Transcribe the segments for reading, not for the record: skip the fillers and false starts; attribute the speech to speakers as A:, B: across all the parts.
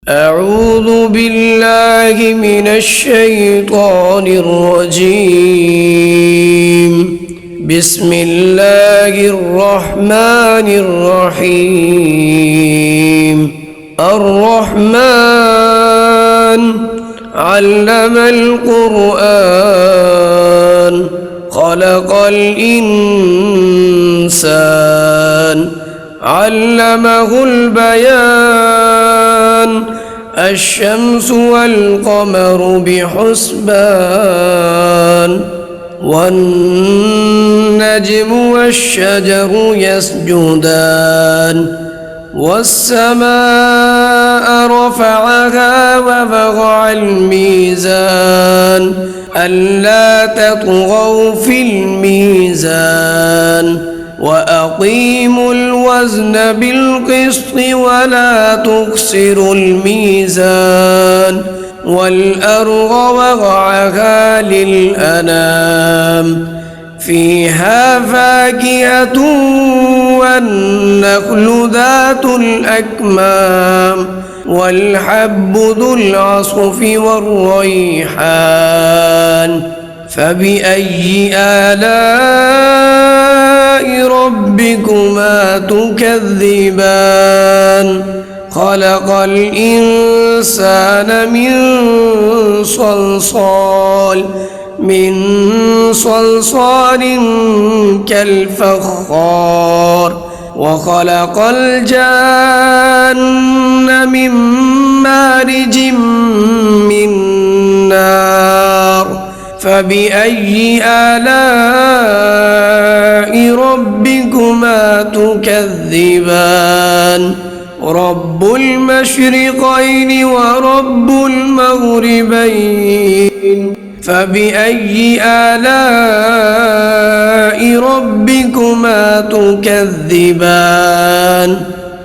A: أعوذ بالله من الشيطان الرجيم. بسم الله الرحمن الرحيم. الرحمن علم القرآن خلق الإنسان علمه البيان الشمس والقمر بحسبان والنجم والشجر يسجدان والسماء رفعها ووضع الميزان ألا تطغوا في الميزان وأقيموا الوزن بالقسط ولا تخسروا الميزان والأرض وضعها للأنام فيها فاكهة والنخل ذات الأكمام والحب ذو العصف والريحان فبأي آلاء ربكما تكذبان خلق الإنسان من صلصال كالفخار وخلق الجان من مارج من نار فبأي آلاء ربكما تكذبان رب المشرقين ورب المغربين فبأي آلاء ربكما تكذبان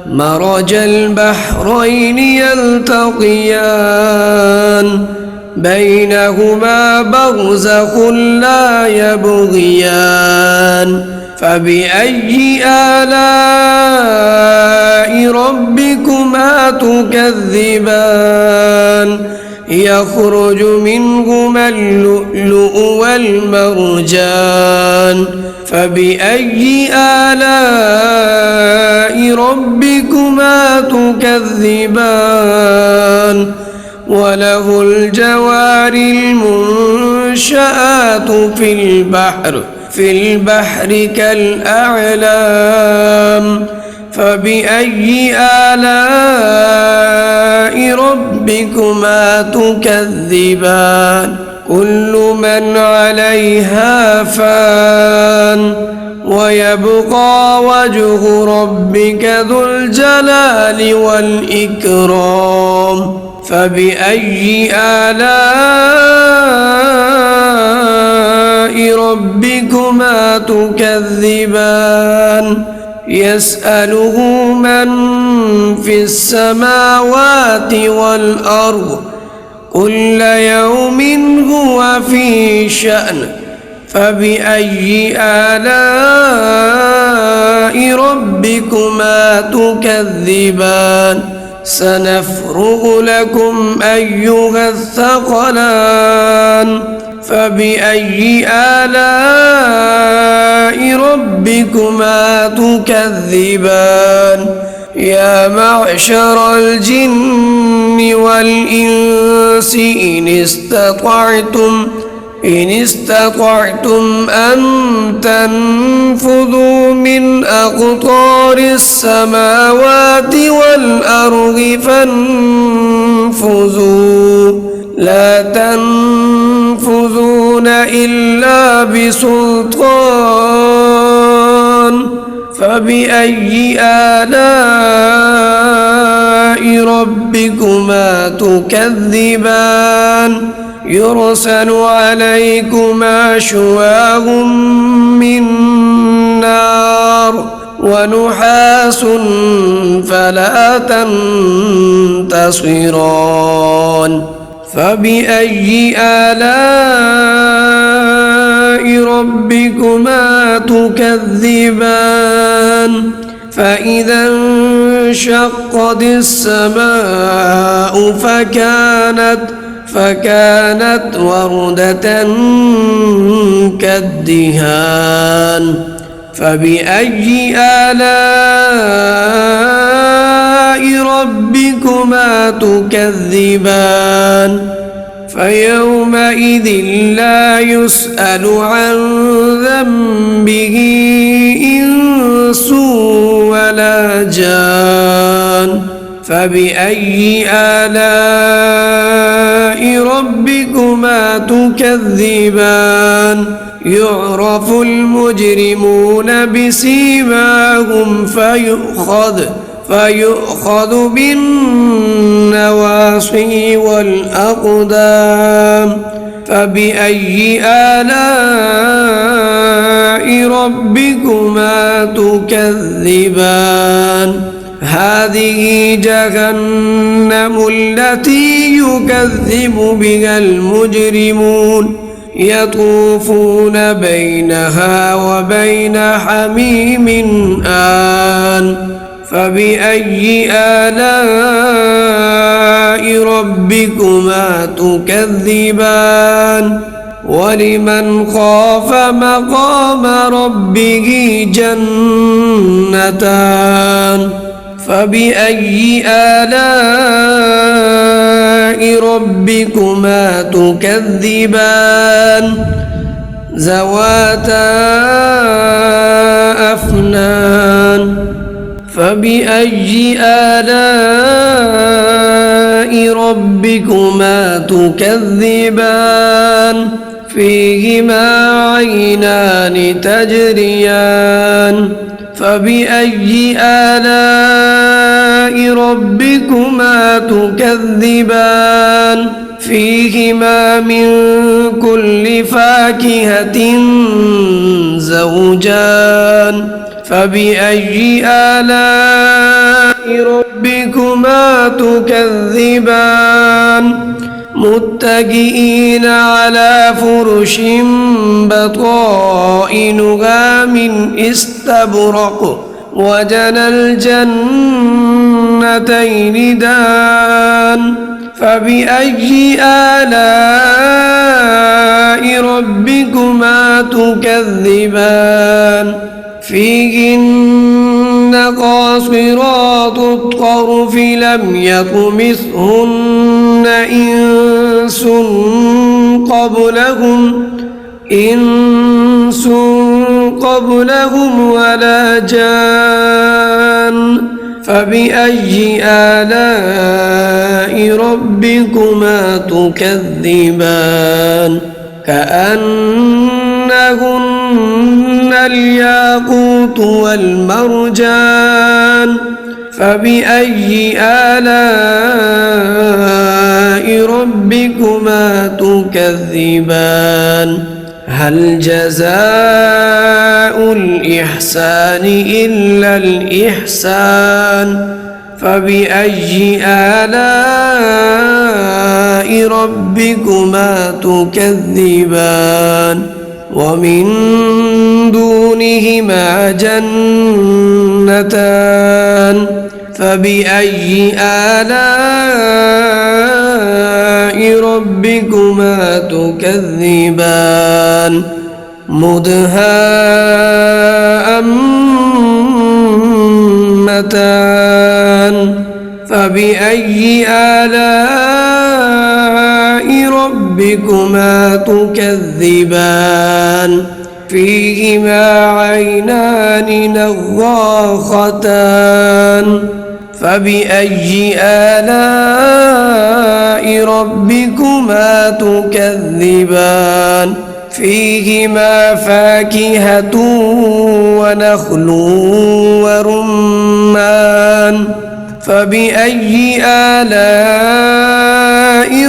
A: مرج البحرين يلتقيان بينهما برزخ لا يبغيان فبأي آلاء ربكما تكذبان يخرج منهما اللؤلؤ والمرجان فبأي آلاء ربكما تكذبان وله الجوار المنشآت في البحر كالأعلام فبأي آلاء ربكما تكذبان كل من عليها فان ويبقى وجه ربك ذو الجلال والإكرام فبأي آلاء ربكما تكذبان يسأله من في السماوات والأرض كل يوم هو في شأن فبأي آلاء ربكما تكذبان سنفرغ لكم أيها الثقلان فبأي آلاء ربكما تكذبان يا معشر الجن والإنس إن استطعتم أن تنفذوا من أقطار السماوات والأرض فانفذوا لا تنفذون إلا بسلطان فبأي آلاء ربكما تكذبان يرسل عليكما شواظ من نار ونحاس فلا تنتصران فبأي آلاء ربكما تكذبان فإذا وانشقت السماء فكانت وردة كالدهان فبأي آلاء ربكما تكذبان فيومئذ لا يسأل عن ذنبه إنس ولا جان فبأي آلاء ربكما تكذبان يعرف المجرمون بسيماهم فيؤخذ بالنواصي والأقدام فبأي آلاء ربكما تكذبان هذه جهنم التي يكذب بها المجرمون يطوفون بينها وبين حميم آن فبأي آلاء ربكما تكذبان ولمن خاف مقام ربه جنتان فبأي آلاء ربكما تكذبان ذواتا أفنان فبأي آلاء ربكما تكذبان فيهما عينان تجريان فبأي آلاء ربكما تكذبان فيهما من كل فاكهة زوجان فبأي آلاء ربكما تكذبان متكئين على فرش بطائنها من استبرق وجنى الجنتين دان فبأي آلاء ربكما تكذبان فيهن قاصرات الطرف لم يطمثهن إنس قبلهم ولا جان فبأي آلاء ربكما تكذبان كأنهن الياقوت والمرجان فبأي آلاء ربكما تكذبان هل جزاء الإحسان إلا الإحسان فبأي آلاء ربكما تكذبان ومن دونهما جنتان فبأي آلاء ربكما تكذبان مدهامتان فبأي آلاء ربكما تكذبان فيهما عينان نضاختان فبأي آلاء ربكما تكذبان فيهما فاكهة ونخل ورمان فبأي آلاء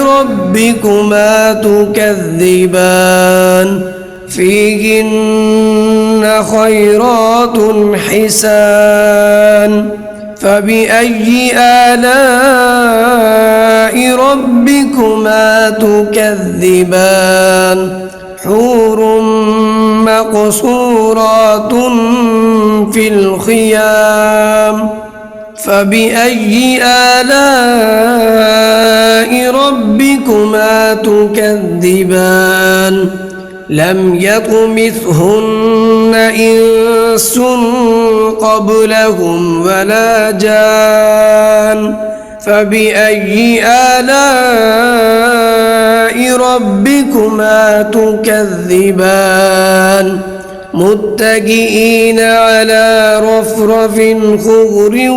A: ربكما تكذبان فيهن خيرات حسان فبأي آلاء ربكما تكذبان حور مقصورات في الخيام فبأي آلاء ربكما تكذبان لم يطمثهن إنس قبلهم ولا جان فبأي آلاء ربكما تكذبان متكئين على رفرف خضر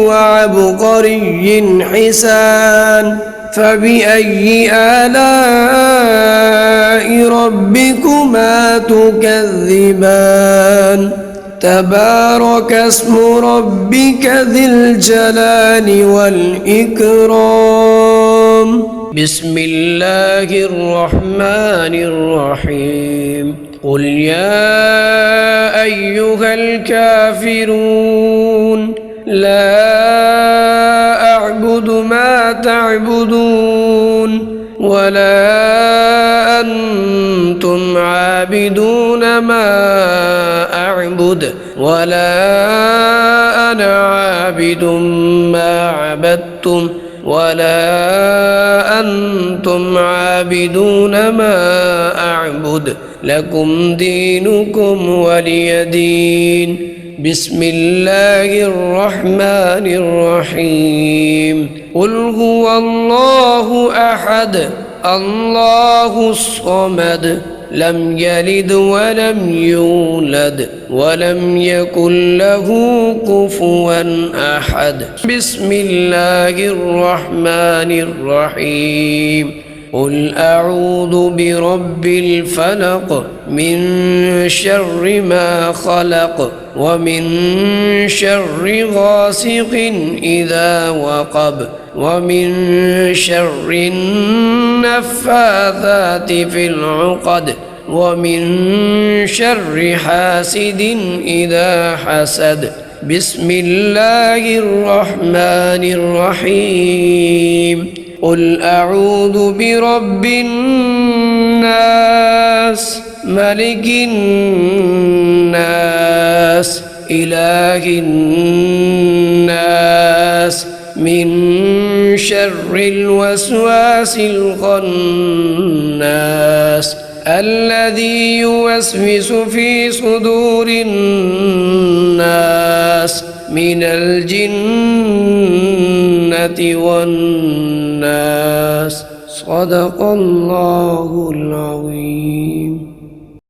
A: وعبقري حسان فبأي آلاء ربكما تكذبان تبارك اسم ربك ذي الجلال والإكرام بسم الله الرحمن الرحيم قل يا أيها الكافرون لا أعبد ما تعبدون ولا أنتم عابدون ما أعبد ولا أنا عابد ما عبدتم ولا أنتم عابدون ما أعبد لكم دينكم ولي دين بسم الله الرحمن الرحيم قل هو الله أحد الله الصمد لم يلد ولم يولد ولم يكن له كفوا أحد بسم الله الرحمن الرحيم قل أعوذ برب الفلق من شر ما خلق ومن شر غاسق إذا وقب ومن شر النفاثات في العقد ومن شر حاسد إذا حسد بسم الله الرحمن الرحيم قل أعوذ برب الناس ملك الناس إله الناس من شر الوسواس الخناس الذي يوسوس في صدور الناس من الجنة والناس صدق الله العظيم.